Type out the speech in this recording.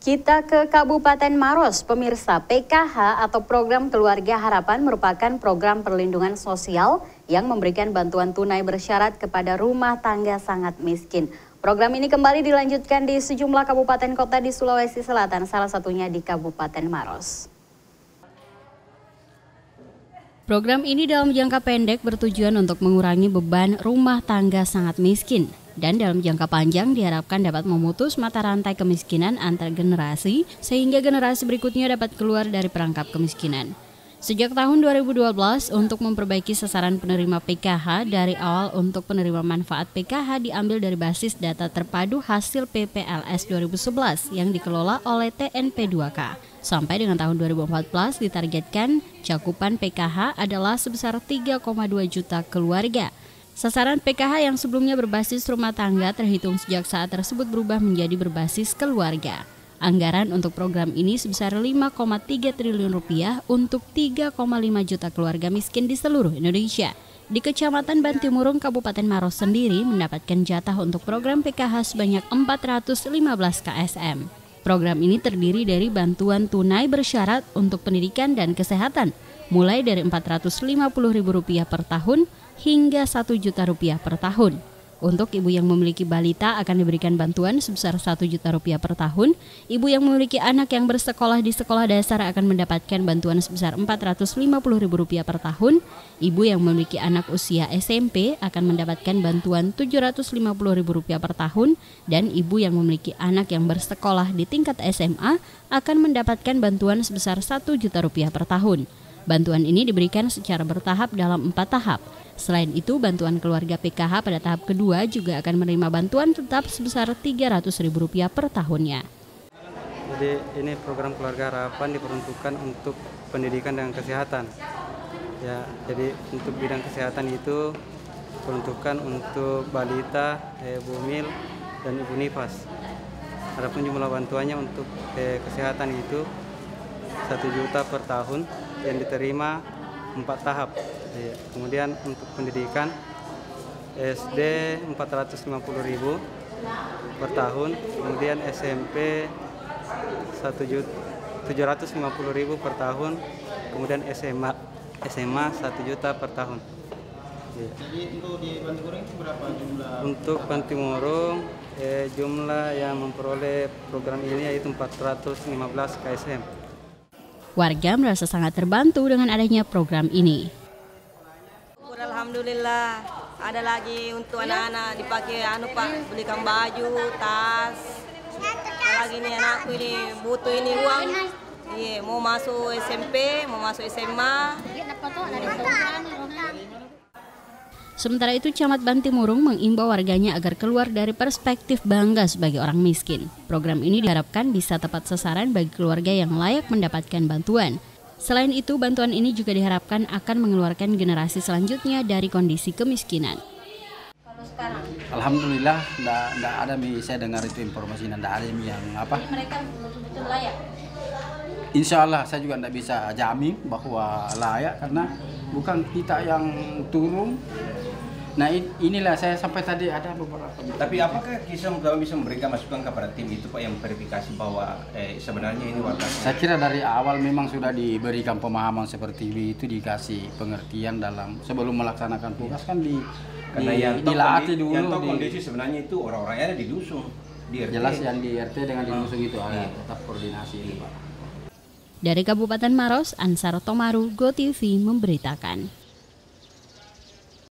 Kita ke Kabupaten Maros, pemirsa. PKH atau Program Keluarga Harapan merupakan program perlindungan sosial yang memberikan bantuan tunai bersyarat kepada rumah tangga sangat miskin. Program ini kembali dilanjutkan di sejumlah kabupaten kota di Sulawesi Selatan, salah satunya di Kabupaten Maros. Program ini dalam jangka pendek bertujuan untuk mengurangi beban rumah tangga sangat miskin. Dan dalam jangka panjang diharapkan dapat memutus mata rantai kemiskinan antar generasi sehingga generasi berikutnya dapat keluar dari perangkap kemiskinan. Sejak tahun 2012 untuk memperbaiki sasaran penerima PKH, dari awal untuk penerima manfaat PKH diambil dari basis data terpadu hasil PPLS 2011 yang dikelola oleh TNP 2K. Sampai dengan tahun 2014 ditargetkan cakupan PKH adalah sebesar 3,2 juta keluarga. Sasaran PKH yang sebelumnya berbasis rumah tangga terhitung sejak saat tersebut berubah menjadi berbasis keluarga. Anggaran untuk program ini sebesar 5,3 triliun rupiah untuk 3,5 juta keluarga miskin di seluruh Indonesia. Di Kecamatan Bantimurung, Kabupaten Maros sendiri mendapatkan jatah untuk program PKH sebanyak 415 KSM. Program ini terdiri dari bantuan tunai bersyarat untuk pendidikan dan kesehatan, mulai dari Rp450.000 per tahun hingga Rp1 juta per tahun. Untuk ibu yang memiliki balita akan diberikan bantuan sebesar Rp1 juta per tahun. Ibu yang memiliki anak yang bersekolah di sekolah dasar akan mendapatkan bantuan sebesar Rp450.000 per tahun. Ibu yang memiliki anak usia SMP akan mendapatkan bantuan Rp750.000 per tahun. Dan ibu yang memiliki anak yang bersekolah di tingkat SMA akan mendapatkan bantuan sebesar Rp1 juta per tahun. Bantuan ini diberikan secara bertahap dalam 4 tahap. Selain itu, bantuan keluarga PKH pada tahap kedua juga akan menerima bantuan tetap sebesar Rp300.000 per tahunnya. Jadi ini program Keluarga Harapan diperuntukkan untuk pendidikan dan kesehatan. Ya, jadi untuk bidang kesehatan itu peruntukan untuk balita, bumil, dan ibu nifas. Adapun jumlah bantuannya untuk kesehatan itu 1 juta per tahun yang diterima 4 tahap. Kemudian untuk pendidikan SD 450.000 per tahun, kemudian SMP 750.000 per tahun, kemudian SMA 1 juta per tahun. Jadi untuk di Bantimurung itu berapa jumlah? Untuk Bantimurung jumlah yang memperoleh program ini yaitu 415 KSM. Warga merasa sangat terbantu dengan adanya program ini. Alhamdulillah, ada lagi untuk anak-anak dipakai Pak, belikan baju, tas. Lagi nih anakku ini butuh ini uang. Iya, mau masuk SMP, mau masuk SMA. Sementara itu, Camat Bantimurung mengimbau warganya agar keluar dari perspektif bangga sebagai orang miskin. Program ini diharapkan bisa tepat sasaran bagi keluarga yang layak mendapatkan bantuan. Selain itu, bantuan ini juga diharapkan akan mengeluarkan generasi selanjutnya dari kondisi kemiskinan. Alhamdulillah, enggak ada saya dengar itu informasi, enggak ada yang apa. Mereka betul-betul layak. Insya Allah saya juga enggak bisa jamin bahwa layak karena bukan kita yang turun. Nah inilah saya sampai tadi ada beberapa. Tapi apakah kami bisa memberikan masukan kepada tim itu Pak yang verifikasi bahwa sebenarnya ini warga? Saya kira dari awal memang sudah diberikan pemahaman seperti itu, dikasih pengertian dalam sebelum melaksanakan tugas kan karena yang dilatih dulu. Yang tahu kondisi sebenarnya itu orang-orangnya ada di dusun. Di RT. Jelas yang di RT dengan di dusun itu ada tetap koordinasi ini Pak. Dari Kabupaten Maros, Ansar Tomaru, GoTV memberitakan.